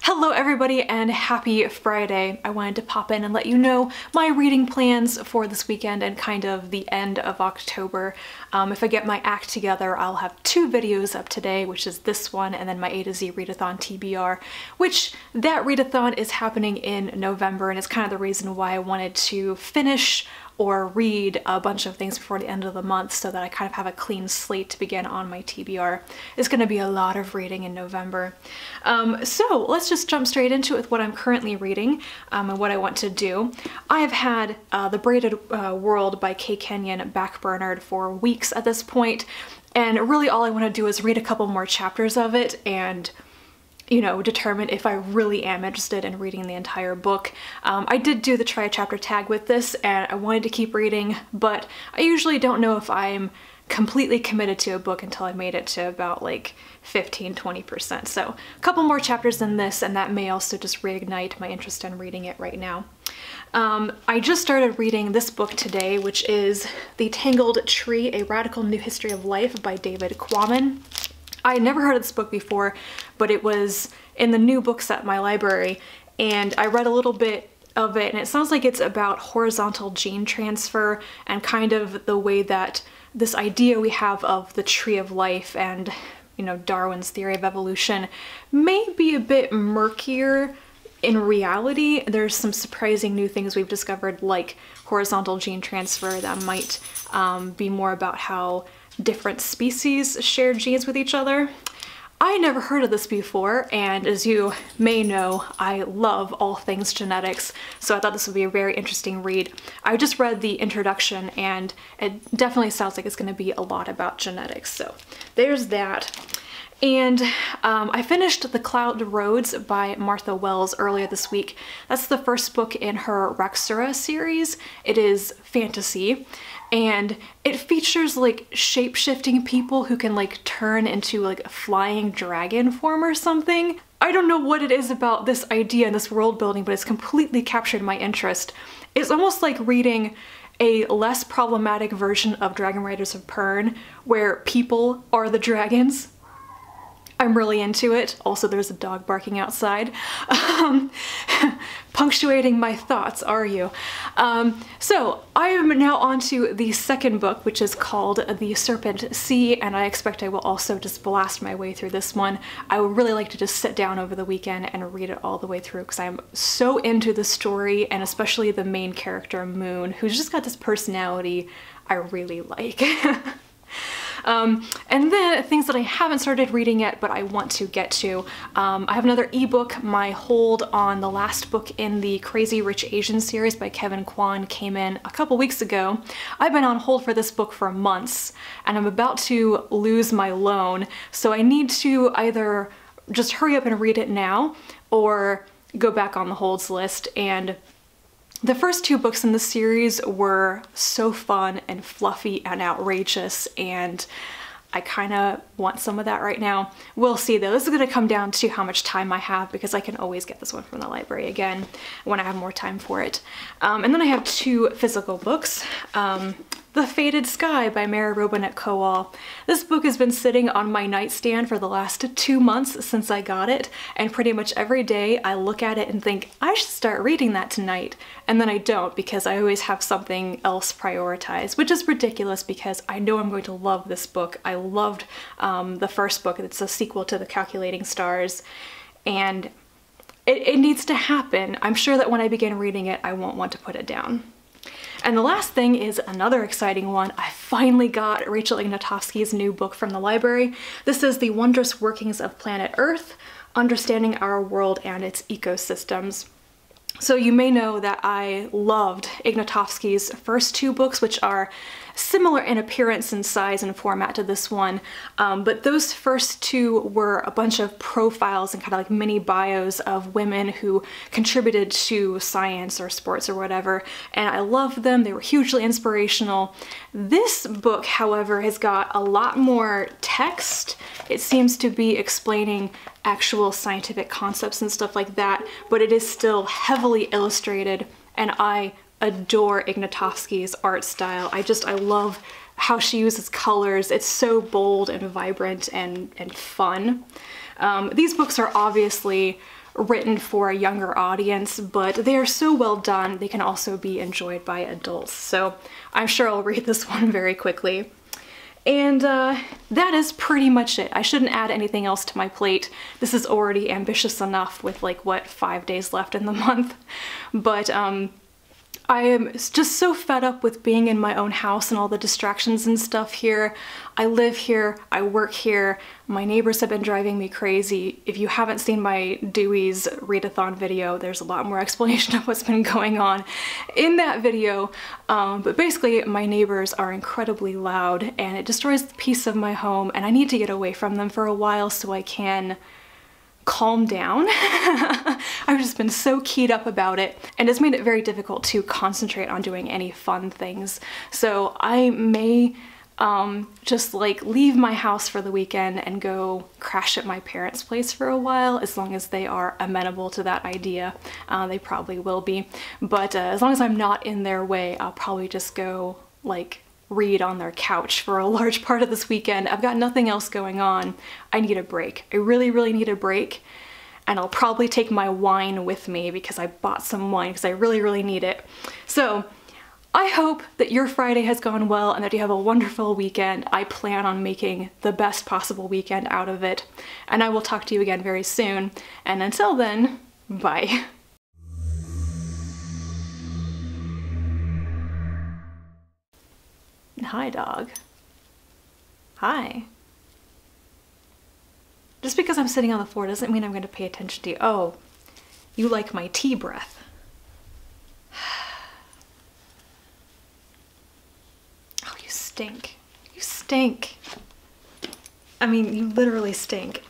Hello everybody and happy Friday. I wanted to pop in and let you know my reading plans for this weekend and kind of the end of October. If I get my act together, I'll have 2 videos up today, which is this one and then my A to Z readathon TBR, which that readathon is happening in November and it's kind of the reason why I wanted to finish or read a bunch of things before the end of the month so that I kind of have a clean slate to begin on my TBR. It's going to be a lot of reading in November. So let's just jump straight into it with what I'm currently reading and what I want to do. I have had The Braided World by Kay Kenyon backburnered for weeks at this point, and really all I want to do is read a couple more chapters of it and determine if I really am interested in reading the entire book. I did do the try a chapter tag with this and I wanted to keep reading, but I usually don't know if I'm completely committed to a book until I made it to about like 15–20%. So a couple more chapters than this and that may also just reignite my interest in reading it right now. I just started reading this book today, which is The Tangled Tree, A Radical New History of Life by David Quammen. I had never heard of this book before, but it was in the new books at my library, and I read a little bit of it, and it sounds like it's about horizontal gene transfer and kind of the way that this idea we have of the tree of life and, Darwin's theory of evolution may be a bit murkier in reality. There's some surprising new things we've discovered, like horizontal gene transfer, that might be more about how different species share genes with each other. I never heard of this before, and as you may know, I love all things genetics, so I thought this would be a very interesting read. I just read the introduction and it definitely sounds like it's going to be a lot about genetics, so there's that. And I finished The Cloud Roads by Martha Wells earlier this week. That's the first book in her Raksura series. It is fantasy, and it features like shape-shifting people who can like turn into like a flying dragon form or something. I don't know what it is about this idea and this world building, but it's completely captured my interest. It's almost like reading a less problematic version of Dragon Riders of Pern, where people are the dragons. I'm really into it. Also, there's a dog barking outside. Punctuating my thoughts, are you? So I am now on to the second book, which is called The Serpent Sea, and I expect I will also just blast my way through this one. I would really like to just sit down over the weekend and read it all the way through because I'm so into the story, and especially the main character, Moon, who's just got this personality I really like. And then things that I haven't started reading yet, but I want to get to. I have another ebook. My hold on the last book in the Crazy Rich Asian series by Kevin Kwan came in a couple weeks ago. I've been on hold for this book for months, and I'm about to lose my loan, so I need to either just hurry up and read it now, or go back on the holds list. And the first 2 books in the series were so fun and fluffy and outrageous, and I kind of want some of that right now. We'll see though. This is going to come down to how much time I have, because I can always get this one from the library again when I have more time for it. And then I have 2 physical books. The Faded Sky by Mary Robinette Kowal. This book has been sitting on my nightstand for the last 2 months since I got it, and pretty much every day I look at it and think, I should start reading that tonight, and then I don't because I always have something else prioritized, which is ridiculous because I know I'm going to love this book. I loved the first book. It's a sequel to The Calculating Stars, and it needs to happen. I'm sure that when I begin reading it, I won't want to put it down. And the last thing is another exciting one. I finally got Rachel Ignatowski's new book from the library. This is The Wondrous Workings of Planet Earth, Understanding Our World and Its Ecosystems. So you may know that I loved Ignatowski's first 2 books, which are similar in appearance and size and format to this one, but those first 2 were a bunch of profiles and kind of like mini bios of women who contributed to science or sports or whatever, and I loved them. They were hugely inspirational. This book, however, has got a lot more text. It seems to be explaining actual scientific concepts and stuff like that, but it is still heavily illustrated, and I adore Ignatowski's art style. I love how she uses colors. It's so bold and vibrant and fun. These books are obviously written for a younger audience, but they are so well done, they can also be enjoyed by adults. So I'm sure I'll read this one very quickly. And that is pretty much it. I shouldn't add anything else to my plate. This is already ambitious enough with like, what, 5 days left in the month. But I am just so fed up with being in my own house and all the distractions and stuff here. I live here, I work here, my neighbors have been driving me crazy. If you haven't seen my Dewey's readathon video, there's a lot more explanation of what's been going on in that video. But basically, my neighbors are incredibly loud and it destroys the peace of my home, and I need to get away from them for a while so I can calm down. I've just been so keyed up about it, and it's made it very difficult to concentrate on doing any fun things. So I may just like leave my house for the weekend and go crash at my parents' place for a while, as long as they are amenable to that idea. They probably will be, but as long as I'm not in their way, I'll probably just go like read on their couch for a large part of this weekend. I've got nothing else going on. I need a break. I really, really need a break. And I'll probably take my wine with me because I bought some wine because I really, really need it. So I hope that your Friday has gone well and that you have a wonderful weekend. I plan on making the best possible weekend out of it. And I will talk to you again very soon. And until then, bye. Hi, dog. Hi. Just because I'm sitting on the floor doesn't mean I'm going to pay attention to you. Oh, you like my tea breath. Oh, you stink. You stink. I mean, you literally stink.